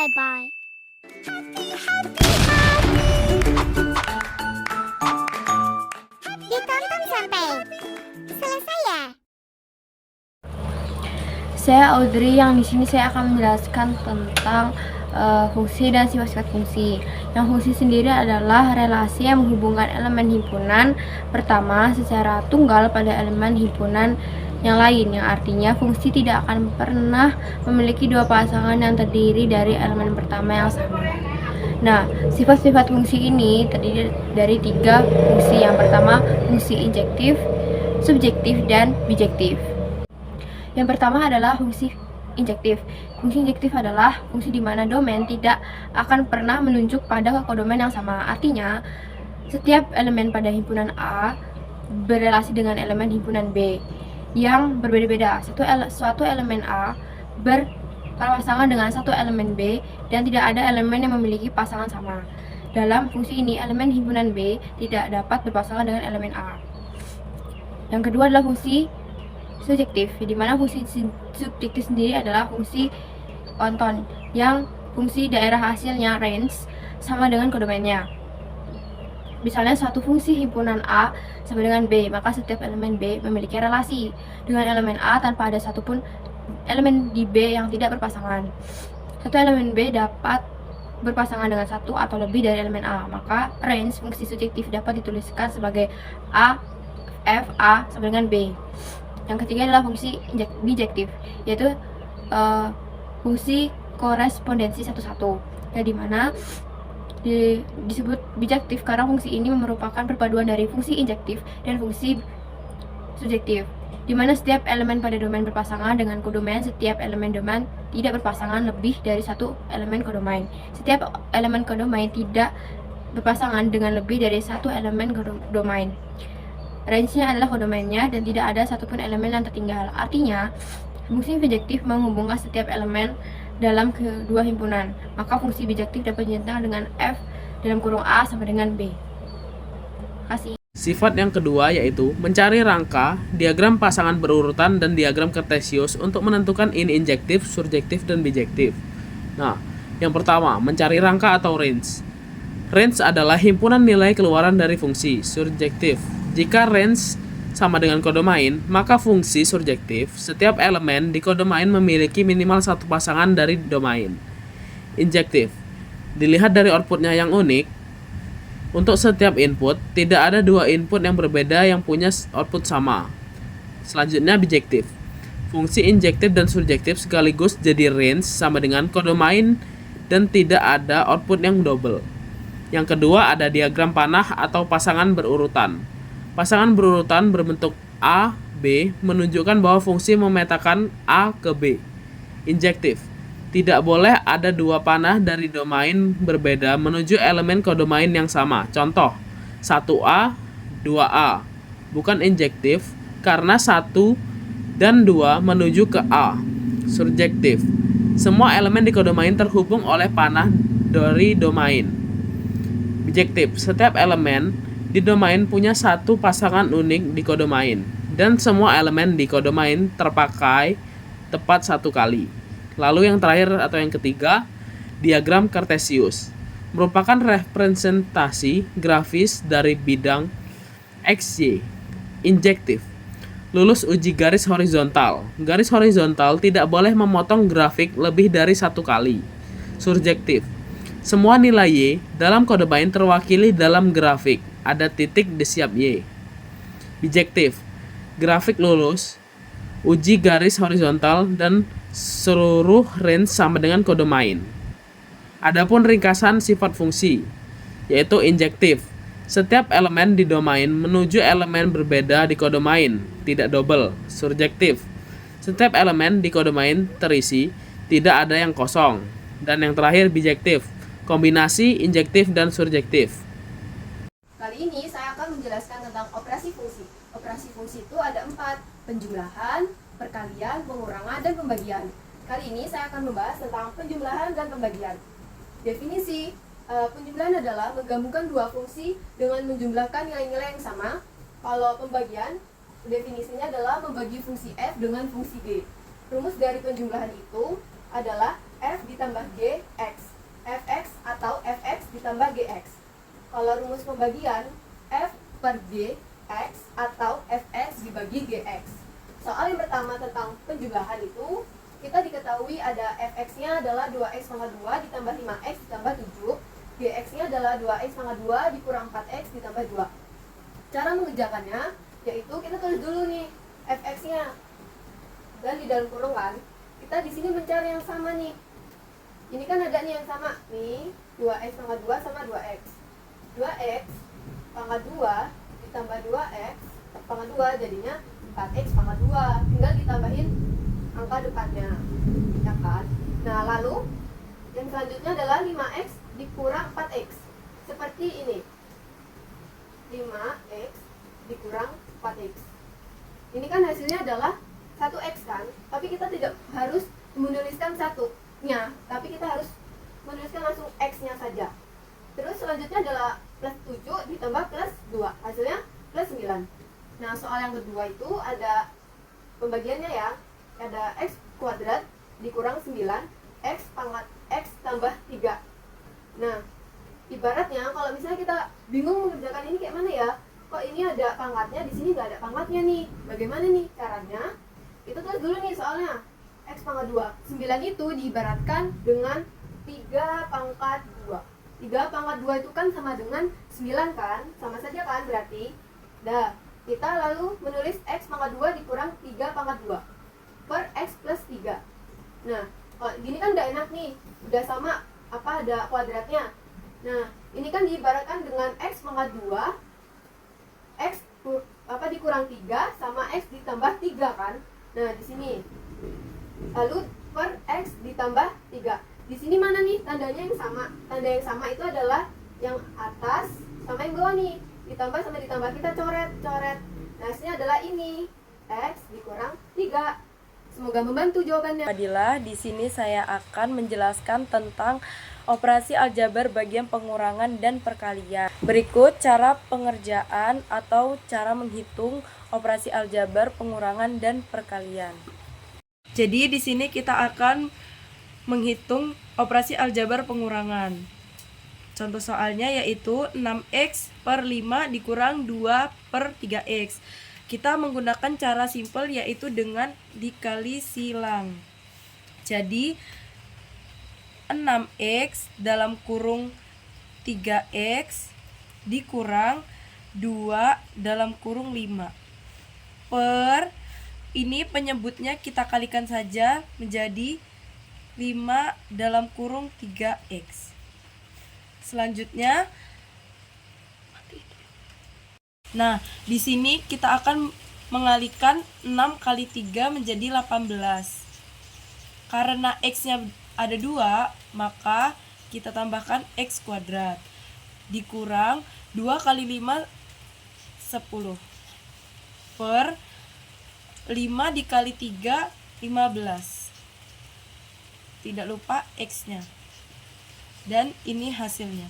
Bye-bye. Ditonton sampai selesai ya. Saya Audrey, yang di sini saya akan menjelaskan tentang fungsi dan sifat-sifat fungsi. Yang fungsi sendiri adalah relasi yang menghubungkan elemen himpunan pertama secara tunggal pada elemen himpunan yang lain, yang artinya fungsi tidak akan pernah memiliki dua pasangan yang terdiri dari elemen pertama yang sama. Nah, sifat-sifat fungsi ini terdiri dari tiga fungsi. Yang pertama, fungsi injektif, subjektif, dan bijektif. Yang pertama adalah fungsi injektif. Fungsi injektif adalah fungsi di mana domain tidak akan pernah menunjuk pada kodomain yang sama. Artinya, setiap elemen pada himpunan A berrelasi dengan elemen himpunan B yang berbeda-beda. Suatu elemen A berpasangan dengan satu elemen B dan tidak ada elemen yang memiliki pasangan sama. Dalam fungsi ini, elemen himpunan B tidak dapat berpasangan dengan elemen A. Yang kedua adalah fungsi subjektif, di mana fungsi subjektif sendiri adalah fungsi konton, yang fungsi daerah hasilnya range sama dengan kodomainnya. Misalnya suatu fungsi himpunan A sama dengan B, maka setiap elemen B memiliki relasi dengan elemen A tanpa ada satupun elemen di B yang tidak berpasangan. Satu elemen B dapat berpasangan dengan satu atau lebih dari elemen A, maka range fungsi subjektif dapat dituliskan sebagai A, F, A sama dengan B. Yang ketiga adalah fungsi bijektif, yaitu fungsi korespondensi satu-satu, yang dimana disebut bijektif karena fungsi ini merupakan perpaduan dari fungsi injektif dan fungsi subjektif, di mana setiap elemen pada domain berpasangan dengan kodomain. Setiap elemen domain tidak berpasangan lebih dari satu elemen kodomain. Setiap elemen kodomain tidak berpasangan dengan lebih dari satu elemen kodomain. Range-nya adalah kodomainnya dan tidak ada satupun elemen yang tertinggal. Artinya, fungsi bijektif menghubungkan setiap elemen dalam kedua himpunan. Maka fungsi bijektif dapat dinyatakan dengan F dalam kurung A sama dengan B. Kasih. Sifat yang kedua yaitu mencari rangka, diagram pasangan berurutan, dan diagram kartesius untuk menentukan ini injektif, surjektif, dan bijektif. Nah, yang pertama, mencari rangka atau range. Range adalah himpunan nilai keluaran dari fungsi surjektif. Jika range sama dengan kodomain, maka fungsi surjektif, setiap elemen di kodomain memiliki minimal satu pasangan dari domain. Injektif, dilihat dari outputnya yang unik. Untuk setiap input, tidak ada dua input yang berbeda yang punya output sama. Selanjutnya bijektif. Fungsi injektif dan surjektif sekaligus jadi range sama dengan kodomain dan tidak ada output yang double. Yang kedua ada diagram panah atau pasangan berurutan. Pasangan berurutan berbentuk A, B menunjukkan bahwa fungsi memetakan A ke B. Injektif. Tidak boleh ada dua panah dari domain berbeda menuju elemen kodomain yang sama. Contoh, 1A, 2A. Bukan injektif karena 1 dan 2 menuju ke A. Surjektif. Semua elemen di kodomain terhubung oleh panah dari domain. Bijektif. Setiap elemen di domain punya satu pasangan unik di kodomain dan semua elemen di kodomain terpakai tepat satu kali. Lalu yang terakhir atau yang ketiga, diagram kartesius merupakan representasi grafis dari bidang XY. Injektif. Lulus uji garis horizontal. Garis horizontal tidak boleh memotong grafik lebih dari satu kali. Surjektif. Semua nilai Y dalam kodomain terwakili dalam grafik. Ada titik di siap Y. Bijektif. Grafik lulus, uji garis horizontal, dan seluruh range sama dengan kodomain. Adapun ringkasan sifat fungsi, yaitu injektif. Setiap elemen di domain menuju elemen berbeda di kodomain, tidak double. Surjektif. Setiap elemen di kodomain terisi, tidak ada yang kosong. Dan yang terakhir bijektif. Kombinasi injektif dan surjektif. Kali ini saya akan menjelaskan tentang operasi fungsi. Operasi fungsi itu ada 4, penjumlahan, perkalian, pengurangan, dan pembagian. Kali ini saya akan membahas tentang penjumlahan dan pembagian. Definisi penjumlahan adalah menggabungkan dua fungsi dengan menjumlahkan nilai-nilai yang sama. Kalau pembagian, definisinya adalah membagi fungsi F dengan fungsi G. Rumus dari penjumlahan itu adalah F ditambah G, X. Fx atau Fx ditambah Gx. Kalau rumus pembagian, F per G, X atau Fx dibagi Gx. Soal yang pertama tentang penjumlahan itu, kita diketahui ada Fx-nya adalah 2x pangkat 2 ditambah 5x ditambah 7. Gx-nya adalah 2x pangkat 2 dikurang 4x ditambah 2. Cara mengerjakannya, yaitu kita tulis dulu nih Fx-nya. Dan di dalam kurungan, kita di sini mencari yang sama nih. Ini kan ada nih yang sama. Nih, 2x pangkat 2 sama 2x. 2x pangkat 2 ditambah 2x pangkat 2 jadinya 4x pangkat 2. Tinggal ditambahin angka depannya, ya kan? Nah, lalu yang selanjutnya adalah 5x dikurang 4x. Seperti ini. 5x dikurang 4x. Ini kan hasilnya adalah 1x kan? Tapi kita tidak harus menuliskan satunya, tapi kita harus menuliskan langsung x-nya saja. Terus selanjutnya adalah plus 7 ditambah plus 2. Hasilnya plus 9. Nah, soal yang kedua itu ada pembagiannya ya. Ada x kuadrat dikurang 9 x pangkat x tambah 3. Nah, ibaratnya kalau misalnya kita bingung mengerjakan ini kayak mana ya, kok ini ada pangkatnya, di sini nggak ada pangkatnya nih, bagaimana nih caranya? Kita tulis dulu nih soalnya x pangkat 2. 9 itu diibaratkan dengan 3 pangkat 2. 3 pangkat 2 itu kan sama dengan 9 kan, sama saja kan berarti. Dah, kita lalu menulis x pangkat 2 dikurang 3 pangkat 2 per x plus 3. Nah, kalau gini kan udah enak nih, udah sama ada kuadratnya. Nah, ini kan diibaratkan dengan x pangkat 2 x dikurang 3 sama x ditambah 3 kan. Nah, di sini lalu per x ditambah 3. Di sini mana nih tandanya yang sama? Tanda yang sama itu adalah yang atas sama yang bawah nih. Ditambah sama ditambah kita coret. Nah, hasilnya adalah ini, x dikurang 3. Semoga membantu jawabannya. Fadila, di sini saya akan menjelaskan tentang operasi aljabar bagian pengurangan dan perkalian. Berikut cara pengerjaan atau cara menghitung operasi aljabar pengurangan dan perkalian. Jadi di sini kita akan menghitung operasi aljabar pengurangan. Contoh soalnya yaitu 6x per 5 dikurang 2 per 3x. Kita menggunakan cara simpel yaitu dengan dikali silang. Jadi 6x dalam kurung 3x dikurang 2 dalam kurung 5 per, ini penyebutnya kita kalikan saja menjadi 5 dalam kurung 3x. Selanjutnya, nah, di sini kita akan mengalikan 6 kali 3 menjadi 18. Karena x-nya ada 2, maka kita tambahkan x kuadrat. Dikurang 2 kali 5, 10. Per 5 dikali 3, 15. Tidak lupa x-nya. Dan ini hasilnya.